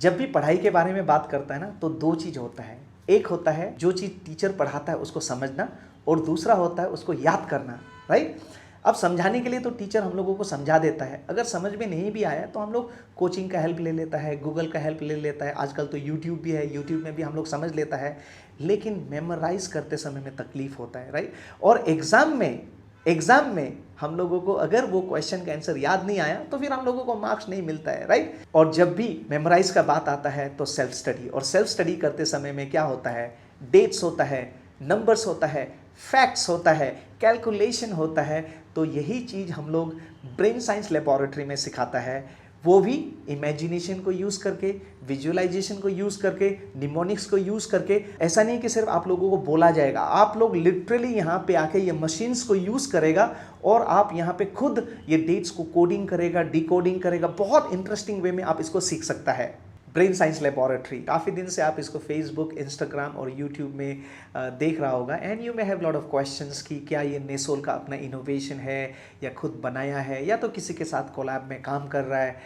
जब भी पढ़ाई के बारे में बात करता है ना तो दो चीज़ होता है। एक होता है जो चीज़ टीचर पढ़ाता है उसको समझना, और दूसरा होता है उसको याद करना, राइट। अब समझाने के लिए तो टीचर हम लोगों को समझा देता है, अगर समझ में नहीं भी आया तो हम लोग कोचिंग का हेल्प ले लेता है, गूगल का हेल्प ले लेता है, आजकल तो यूट्यूब भी है, यूट्यूब में भी हम लोग समझ लेता है। लेकिन मेमोराइज करते समय में तकलीफ होता है, राइट। और एग्जाम में हम लोगों को अगर वो क्वेश्चन का आंसर याद नहीं आया तो फिर हम लोगों को मार्क्स नहीं मिलता है, राइट। और जब भी मेमोराइज का बात आता है तो सेल्फ स्टडी, और सेल्फ स्टडी करते समय में क्या होता है, डेट्स होता है, नंबर्स होता है, फैक्ट्स होता है, कैलकुलेशन होता है। तो यही चीज़ हम लोग ब्रेन साइंस लेबोरेटरी में सिखाता है, वो भी इमेजिनेशन को यूज़ करके, विजुअलाइजेशन को यूज़ करके, निमोनिक्स को यूज़ करके। ऐसा नहीं कि सिर्फ आप लोगों को बोला जाएगा, आप लोग लिटरली यहाँ पे आके ये मशीन्स को यूज़ करेगा और आप यहाँ पे खुद ये डेट्स को कोडिंग करेगा, डिकोडिंग करेगा। बहुत इंटरेस्टिंग वे में आप इसको सीख सकता है। ब्रेन साइंस लेबोरेटरी, काफ़ी दिन से आप इसको फेसबुक, इंस्टाग्राम और यूट्यूब में देख रहा होगा। And you may have lot of questions कि क्या ये नेसोल का अपना इनोवेशन है या खुद बनाया है या तो किसी के साथ कोलैब में काम कर रहा है।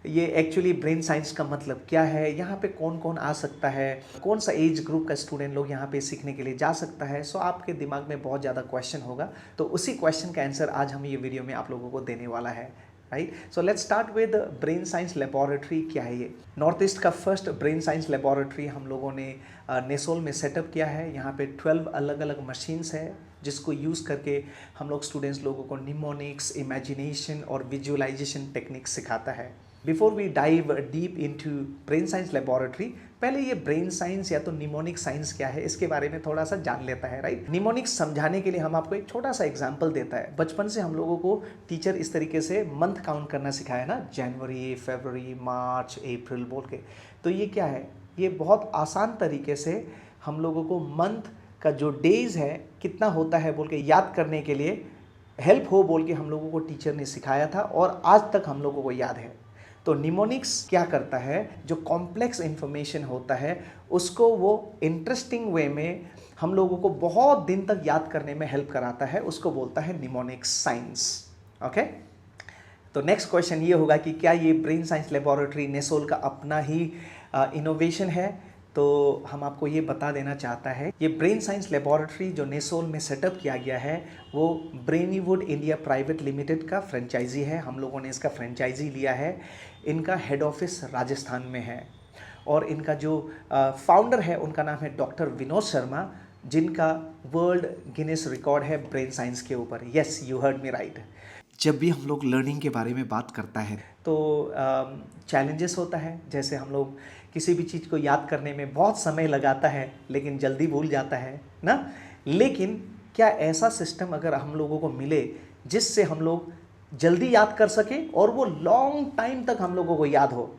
ये एक्चुअली ब्रेन साइंस का मतलब क्या है, यहाँ पे कौन कौन आ सकता है, कौन सा एज ग्रुप का स्टूडेंट लोग यहाँ पे सीखने के लिए जा सकता है। सो आपके दिमाग में बहुत ज़्यादा क्वेश्चन होगा, तो उसी क्वेश्चन का आंसर आज हम ये वीडियो में आप लोगों को देने वाला है, right. So let's start with brain science laboratory. क्या है ये? नॉर्थ ईस्ट का फर्स्ट ब्रेन साइंस लेबोरेटरी हम लोगों ने नेसोल में सेटअप किया है। यहाँ पे 12 अलग अलग मशीन्स है जिसको यूज़ करके हम लोग स्टूडेंट्स लोगों को निमोनिक्स, इमेजिनेशन और विजुअलाइजेशन टेक्निक्स सिखाता है। Before we dive deep into brain science laboratory, पहले ये ब्रेन साइंस या तो निमोनिक साइंस क्या है इसके बारे में थोड़ा सा जान लेता है, राइट। निमोनिक्स समझाने के लिए हम आपको एक छोटा सा एग्जांपल देता है। बचपन से हम लोगों को टीचर इस तरीके से मंथ काउंट करना सिखाया ना, जनवरी, फरवरी, मार्च, अप्रैल बोल के। तो ये क्या है, ये बहुत आसान तरीके से हम लोगों को मंथ का जो डेज है कितना होता है बोल के याद करने के लिए हेल्प हो बोल के हम लोगों को टीचर ने सिखाया था, और आज तक हम लोगों को याद है। तो निमोनिक्स क्या करता है, जो कॉम्प्लेक्स इंफॉर्मेशन होता है उसको वो इंटरेस्टिंग वे में हम लोगों को बहुत दिन तक याद करने में हेल्प कराता है, उसको बोलता है निमोनिक्स साइंस। ओके, तो नेक्स्ट क्वेश्चन ये होगा कि क्या ये ब्रेन साइंस लेबोरेटरी नेसोल का अपना ही इनोवेशन है? तो हम आपको ये बता देना चाहता है, ये ब्रेन साइंस लेबोरेटरी जो नेसोल में सेटअप किया गया है वो ब्रेनीवुड इंडिया प्राइवेट लिमिटेड का फ्रेंचाइजी है। हम लोगों ने इसका फ्रेंचाइजी लिया है। इनका हेड ऑफिस राजस्थान में है, और इनका जो फाउंडर है उनका नाम है डॉक्टर विनोद शर्मा, जिनका वर्ल्ड गिनेस रिकॉर्ड है ब्रेन साइंस के ऊपर। Yes, you heard me right. जब भी हम लोग लर्निंग के बारे में बात करता है तो चैलेंजेस होता है, जैसे हम लोग किसी भी चीज़ को याद करने में बहुत समय लगाता है लेकिन जल्दी भूल जाता है ना। लेकिन क्या ऐसा सिस्टम अगर हम लोगों को मिले जिससे हम लोग जल्दी याद कर सके और वो लॉन्ग टाइम तक हम लोगों को याद हो?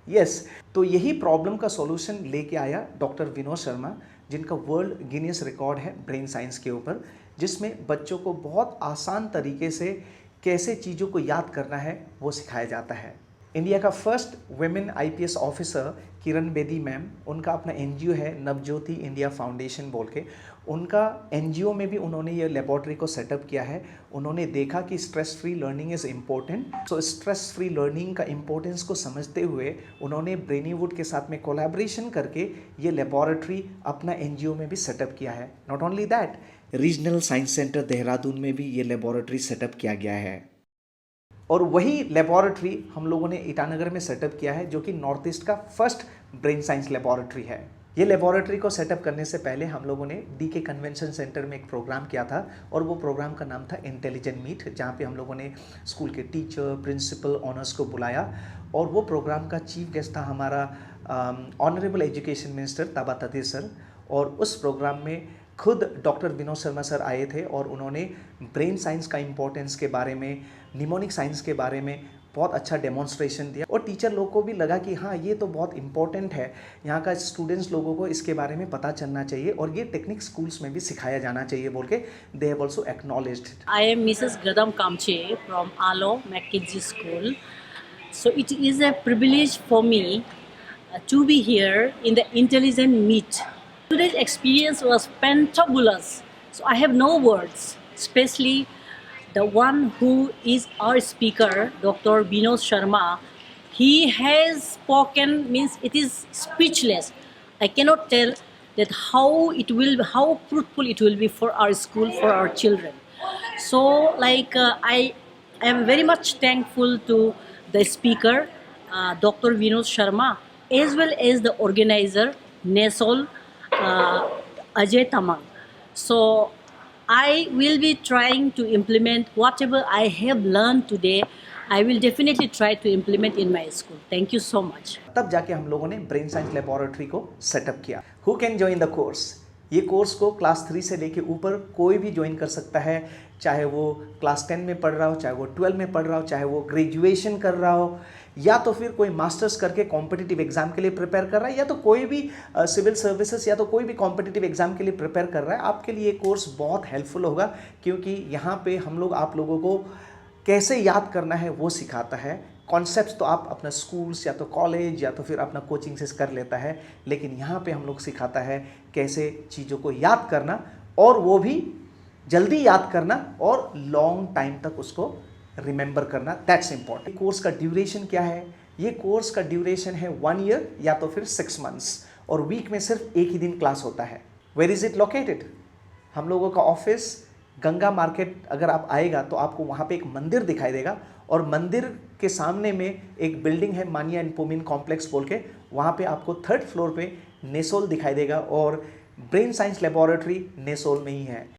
यस, तो यही प्रॉब्लम का सॉल्यूशन लेके आया डॉक्टर विनोद शर्मा, जिनका वर्ल्ड गिनीज रिकॉर्ड है ब्रेन साइंस के ऊपर, जिसमें बच्चों को बहुत आसान तरीके से कैसे चीज़ों को याद करना है वो सिखाया जाता है। इंडिया का first women IPS officer Kiran Bedi ma'am, उनका अपना एनजीओ है नवज्योति इंडिया फाउंडेशन बोल के। उनका एनजीओ में भी उन्होंने ये लेबोरेटरी को सेटअप किया है। उन्होंने देखा कि stress free learning is important, so stress free learning का इम्पोर्टेंस को समझते हुए उन्होंने ब्रेनीवुड के साथ में कोलैबोरेशन करके ये लेबोरेटरी अपना एनजीओ में भी सेटअप किया है। Not only that, regional science centre Dehradun में भी ये लेबोरेटरी सेटअप किया गया है, और वही लेबोरेटरी हम लोगों ने ईटानगर में सेटअप किया है, जो कि नॉर्थ ईस्ट का फर्स्ट ब्रेन साइंस लेबोरेटरी है। ये लेबोरेटरी को सेटअप करने से पहले हम लोगों ने डीके कन्वेंशन सेंटर में एक प्रोग्राम किया था, और वो प्रोग्राम का नाम था इंटेलिजेंट मीट, जहाँ पे हम लोगों ने स्कूल के टीचर, प्रिंसिपल, ऑनर्स को बुलाया, और वो प्रोग्राम का चीफ गेस्ट था हमारा ऑनरेबल एजुकेशन मिनिस्टर ताबा तदीर सर। और उस प्रोग्राम में खुद डॉक्टर विनोद शर्मा सर आए थे, और उन्होंने ब्रेन साइंस का इम्पोर्टेंस के बारे में, निमोनिक साइंस के बारे में बहुत अच्छा डेमोन्स्ट्रेशन दिया, और टीचर लोग को भी लगा कि हाँ ये तो बहुत इंपॉर्टेंट है, यहाँ का स्टूडेंट्स लोगों को इसके बारे में पता चलना चाहिए और ये टेक्निक स्कूल्स में भी सिखाया जाना चाहिए बोल के they have also acknowledged it. I am Mrs. Gadam Kamche from Alo McKinsey School. So it is a privilege for me to be here in the Intelligent Meet. Today's experience was fantabulous. So I have no words, especially the one who is our speaker, Dr. Vinod Sharma. he has spoken means it is speechless. I cannot tell that how fruitful it will be for our school, for our children. So I am very much thankful to the speaker, Dr. Vinod Sharma, as well as the organizer, NESOL, Ajay Tamang. So I will be trying to implement whatever I have learned today. I will definitely try to implement in my school. Thank you so much. तब जाके हम लोगों ने brain science laboratory को setup किया. Who can join the course? ये course को class 3 से लेके ऊपर कोई भी ज्वाइन कर सकता है, चाहे वो क्लास 10 में पढ़ रहा हो, चाहे वो 12 में पढ़ रहा हो, चाहे वो ग्रेजुएशन कर रहा हो, या तो फिर कोई मास्टर्स करके कॉम्पिटिटिव एग्जाम के लिए प्रिपेयर कर रहा है, या तो कोई भी सिविल सर्विसेज या तो कोई भी कॉम्पिटिटिव एग्जाम के लिए प्रिपेयर कर रहा है. आपके लिए ये कोर्स बहुत हेल्पफुल होगा, क्योंकि यहाँ पे हम लोग आप लोगों को कैसे याद करना है वो सिखाता है. कॉन्सेप्ट्स तो आप अपना स्कूल्स या तो कॉलेज या तो फिर अपना कोचिंग से कर लेता है, लेकिन यहाँ पे हम लोग सिखाता है कैसे चीज़ों को याद करना, और वो भी जल्दी याद करना और लॉन्ग टाइम तक उसको रिमेंबर करना. That's important. कोर्स का ड्यूरेशन क्या है? ये कोर्स का ड्यूरेशन है 1 ईयर या तो फिर 6 मंथ्स, और वीक में सिर्फ एक ही दिन क्लास होता है. Where is it located? हम लोगों का ऑफिस गंगा मार्केट, अगर आप आएगा तो आपको वहाँ पे एक मंदिर दिखाई देगा, और मंदिर के सामने में एक बिल्डिंग है मानिया एंड पोमिन कॉम्प्लेक्स बोल के, वहाँ पे आपको 3rd फ्लोर पे नेसोल दिखाई देगा, और ब्रेन साइंस लेबोरेटरी नेसोल में ही है.